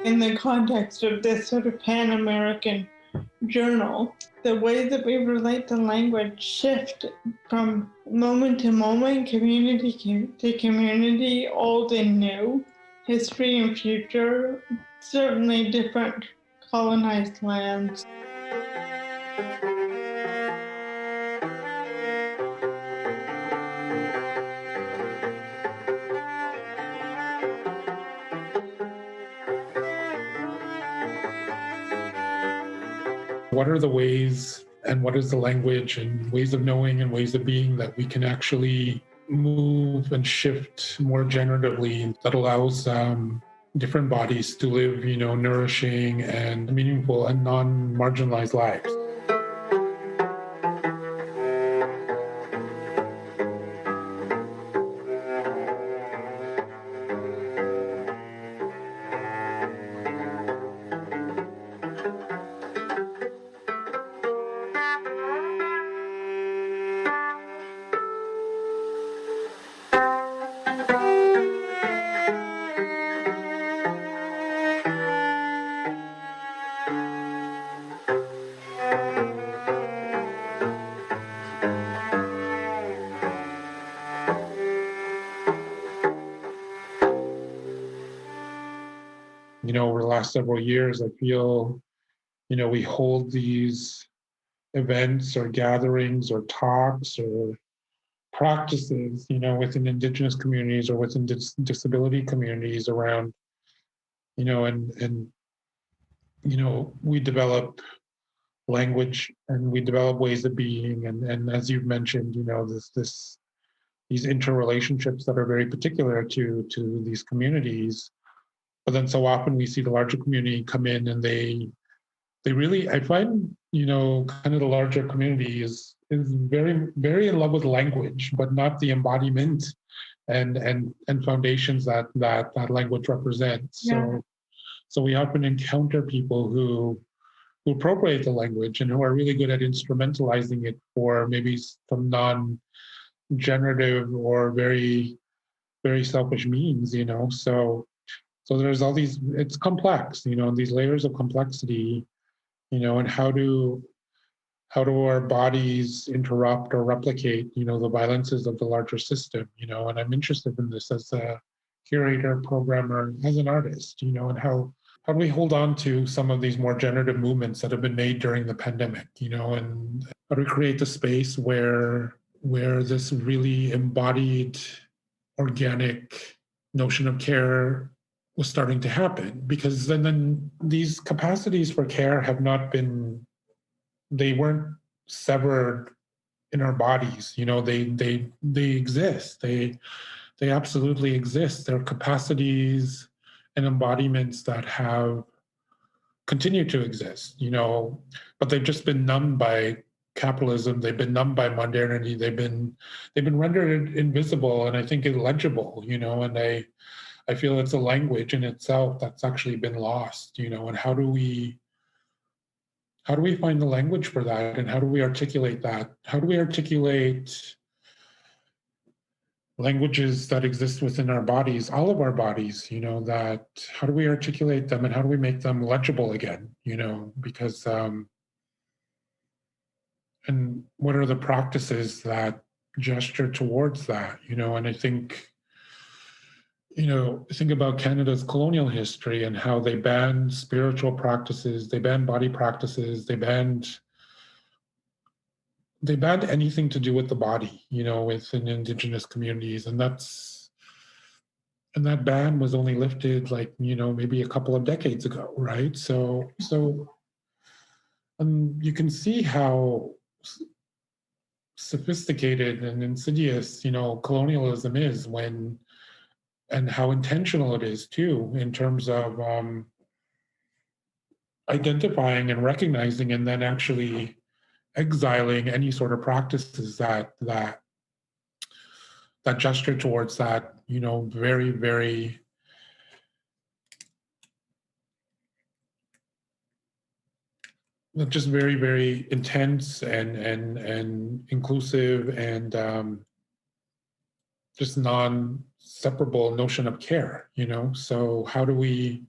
In the context of this sort of Pan-American journal, the way that we relate to language shift from moment to moment, community to community, old and new, history and future, certainly different colonized lands. What are the ways and what is the language and ways of knowing and ways of being that we can actually move and shift more generatively that allows different bodies to live, nourishing and meaningful and non-marginalized lives? Over the last several years, I feel, we hold these events or gatherings or talks or practices, within Indigenous communities or within disability communities around, and we develop language and we develop ways of being, and as you've mentioned, these interrelationships that are very particular to these communities. But then so often we see the larger community come in and they really, I find, kind of the larger community is very, very in love with language, but not the embodiment and foundations that language represents. Yeah. So we often encounter people who appropriate the language and who are really good at instrumentalizing it for maybe some non-generative or very, very selfish means, So there's all these, it's complex, these layers of complexity, and how do our bodies interrupt or replicate, the violences of the larger system, and I'm interested in this as a curator, programmer, as an artist, and how do we hold on to some of these more generative movements that have been made during the pandemic, and how do we create the space where this really embodied, organic notion of care was starting to happen, because then these capacities for care have not been, they weren't severed in our bodies. They exist. They absolutely exist. They're capacities and embodiments that have continued to exist, but they've just been numbed by capitalism. They've been numbed by modernity. They've been rendered invisible and I think illegible, and I feel it's a language in itself that's actually been lost, and how do we find the language for that, and how do we articulate that? How do we articulate languages that exist within our bodies, all of our bodies, that how do we articulate them and how do we make them legible again, because and what are the practices that gesture towards that, and I think, think about Canada's colonial history and how they banned spiritual practices, they banned body practices, they banned anything to do with the body, within Indigenous communities. And that ban was only lifted maybe a couple of decades ago, right? So you can see how sophisticated and insidious, colonialism is and how intentional it is too, in terms of identifying and recognizing and then actually exiling any sort of practices that gesture towards that, very, very just very, very intense and inclusive and just non-separable notion of care, So how do we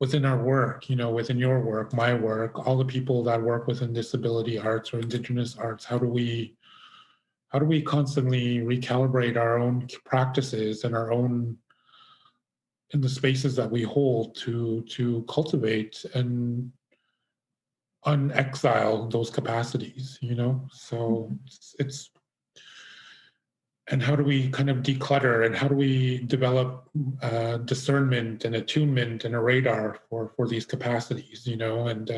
within our work, within your work, my work, all the people that work within disability arts or Indigenous arts, how do we constantly recalibrate our own practices and our own in the spaces that we hold to cultivate and unexile those capacities, so it's and how do we kind of declutter and how do we develop discernment and attunement and a radar for these capacities, and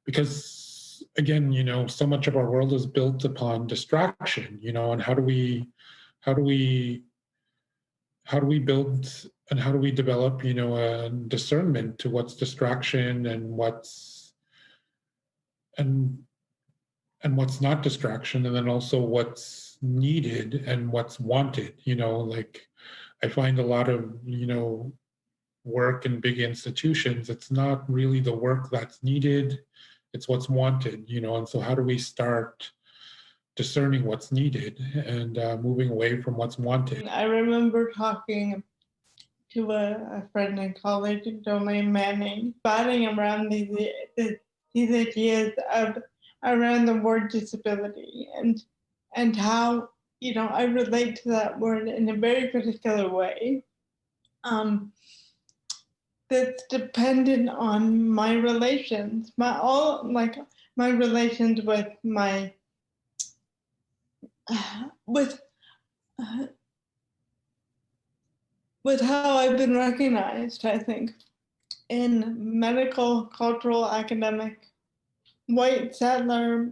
because again, so much of our world is built upon distraction, and how do we build and how do we develop, a discernment to what's distraction and what's what's not distraction, and then also what's needed and what's wanted, like I find a lot of, work in big institutions, it's not really the work that's needed, it's what's wanted, and so how do we start discerning what's needed and moving away from what's wanted. I remember talking to a friend in college, Domain Manning, batting around these ideas of around the word disability and how I relate to that word in a very particular way. That's dependent on my relations, my relations with my with how I've been recognized, I think, in medical, cultural, academic, white settler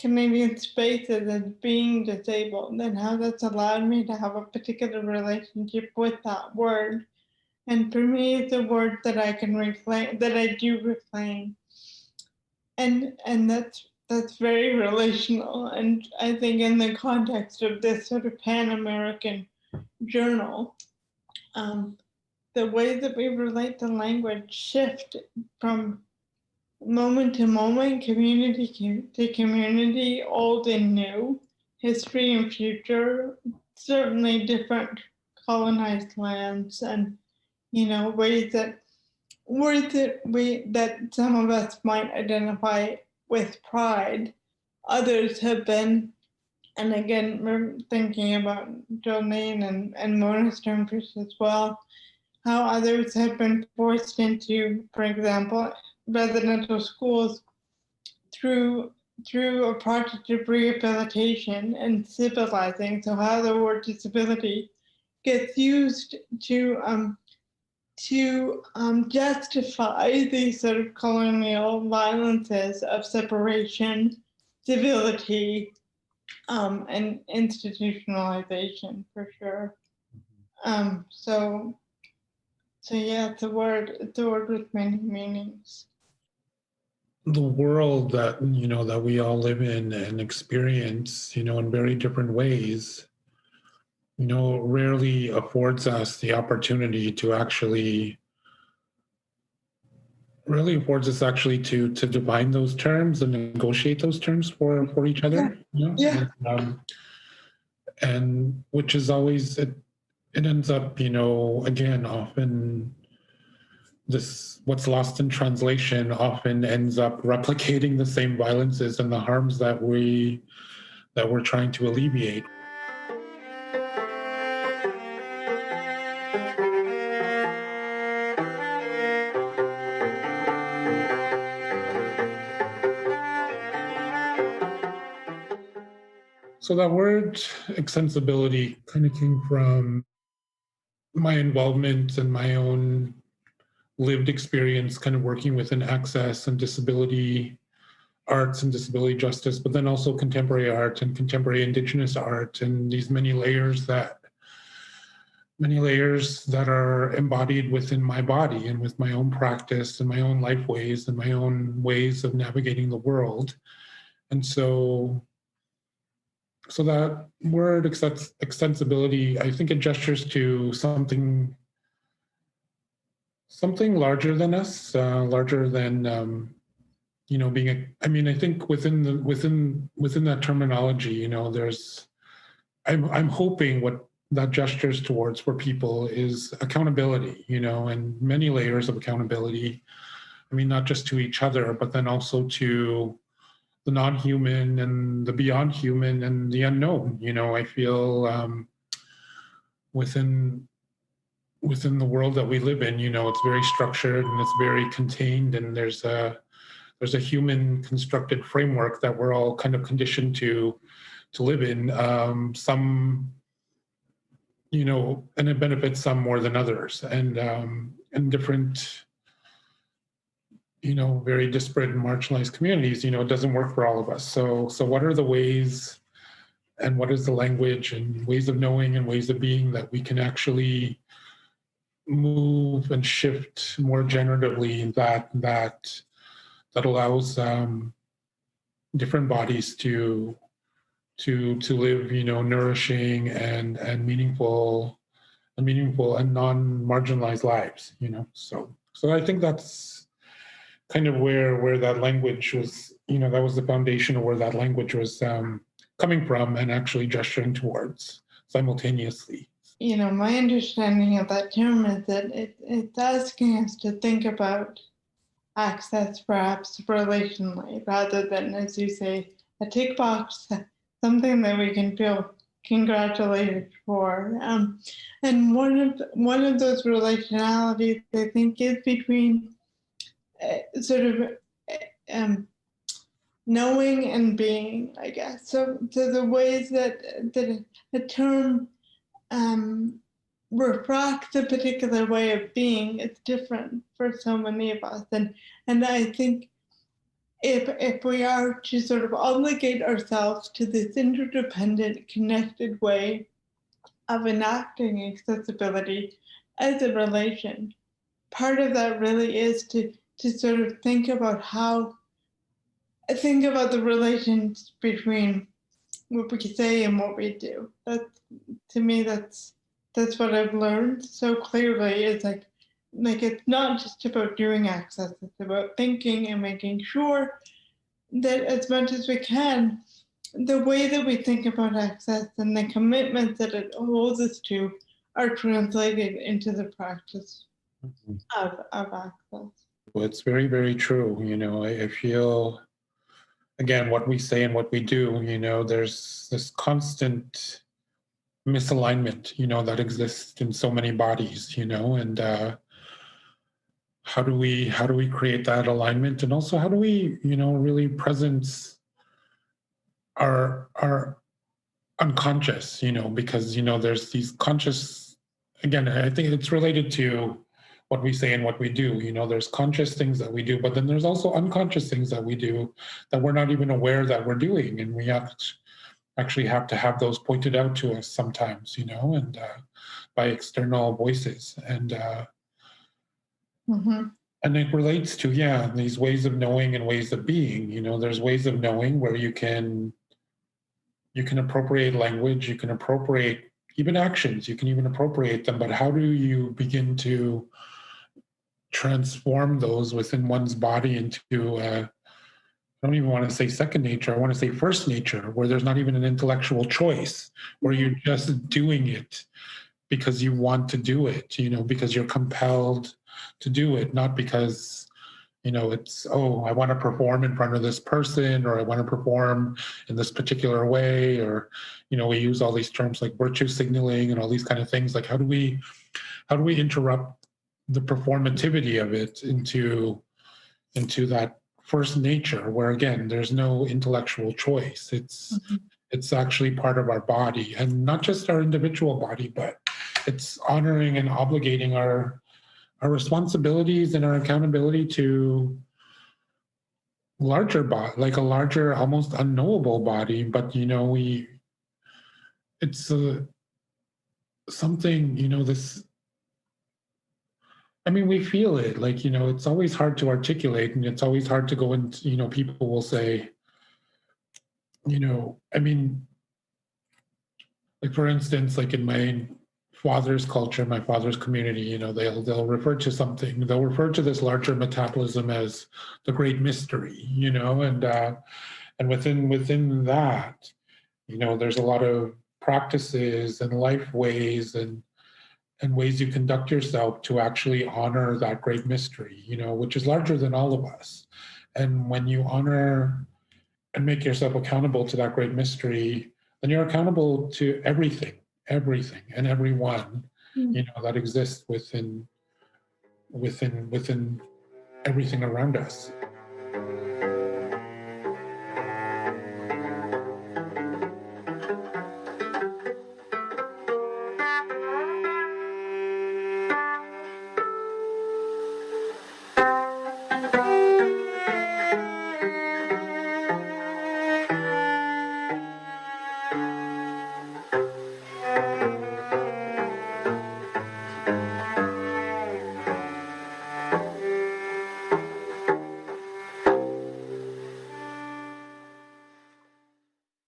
Canadian spaces as being disabled, and how that's allowed me to have a particular relationship with that word. And for me, it's a word that I can reclaim, that I do reclaim. And that's very relational. And I think in the context of this sort of Pan-American journal, the way that we relate to language shift from moment to moment, community to community, old and new, history and future, certainly different colonized lands, and ways that some of us might identify with pride, others have been, and again we're thinking about Jolene and Mona Sternfish as well, how others have been forced into, for example, residential schools through a project of rehabilitation and civilizing. So how the word disability gets used to justify these sort of colonial violences of separation, civility, and institutionalization, for sure. So yeah, it's a word with many meanings. The world that that we all live in and experience, in very different ways, rarely affords us the opportunity to actually to define those terms and negotiate those terms for each other. Yeah. And which is always it ends up, again, often this what's lost in translation often ends up replicating the same violences and the harms that we're trying to alleviate. So that word extensibility kind of came from my involvement and my own lived experience kind of working within Acces and disability arts and disability justice, but then also contemporary art and contemporary Indigenous art, and these many layers that are embodied within my body and with my own practice and my own life ways and my own ways of navigating the world. And so that word extensibility, I think it gestures to something larger than us, larger than being I think within that terminology, there's I'm hoping that gestures towards for people is accountability, and many layers of accountability. I mean, not just to each other, but then also to the non-human and the beyond human and the unknown. I feel within the world that we live in, it's very structured and it's very contained, and there's a human constructed framework that we're all kind of conditioned to live in. Some, and it benefits some more than others, and different, very disparate and marginalized communities, it doesn't work for all of us. So what are the ways, and what is the language and ways of knowing and ways of being that we can actually move and shift more generatively, that allows different bodies to live, nourishing and meaningful and non-marginalized lives, So I think that's kind of where that language was, that was the foundation of where that language was coming from and actually gesturing towards simultaneously. My understanding of that term is that it's asking us to think about access perhaps relationally, rather than, as you say, a tick box, something that we can feel congratulated for. And one of those relationalities, I think, is between sort of knowing and being, I guess. So the ways that a term refracts a particular way of being is different for so many of us. And I think if we are to sort of obligate ourselves to this interdependent, connected way of enacting accessibility as a relation, part of that really is to sort of think about the relations between what we say and what we do. To me, that's what I've learned so clearly. Is like it's not just about doing access, it's about thinking and making sure that as much as we can, the way that we think about access and the commitments that it holds us to are translated into the practice of access. It's very, very true. I feel, again, what we say and what we do, there's this constant misalignment, that exists in so many bodies, and how do we create that alignment, and also how do we, really presence our unconscious, because there's these conscious, again, I think it's related to what we say and what we do. There's conscious things that we do, but then there's also unconscious things that we do that we're not even aware that we're doing, and we actually have to have those pointed out to us sometimes, and by external voices, and and it relates to these ways of knowing and ways of being. There's ways of knowing where you can appropriate language, you can appropriate even actions, you can even appropriate them, but how do you begin to transform those within one's body into I don't even want to say second nature, I want to say first nature, where there's not even an intellectual choice, where you're just doing it because you want to do it, because you're compelled to do it, not because it's, I want to perform in front of this person, or I want to perform in this particular way, or we use all these terms like virtue signaling and all these kind of things. Like how do we interrupt the performativity of it into that first nature, where again there's no intellectual choice. It's actually part of our body, and not just our individual body, but it's honoring and obligating our responsibilities and our accountability to larger body, like a larger, almost unknowable body. But it's something, this, I mean, we feel it, like, it's always hard to articulate, and it's always hard to go into, people will say, I mean, like, for instance, like in my father's culture, my father's community, they'll refer to something, they'll refer to this larger metabolism as the great mystery, and within that, there's a lot of practices and life ways and ways you conduct yourself to actually honor that great mystery, which is larger than all of us. And when you honor and make yourself accountable to that great mystery, then you're accountable to everything and everyone, that exists within everything around us.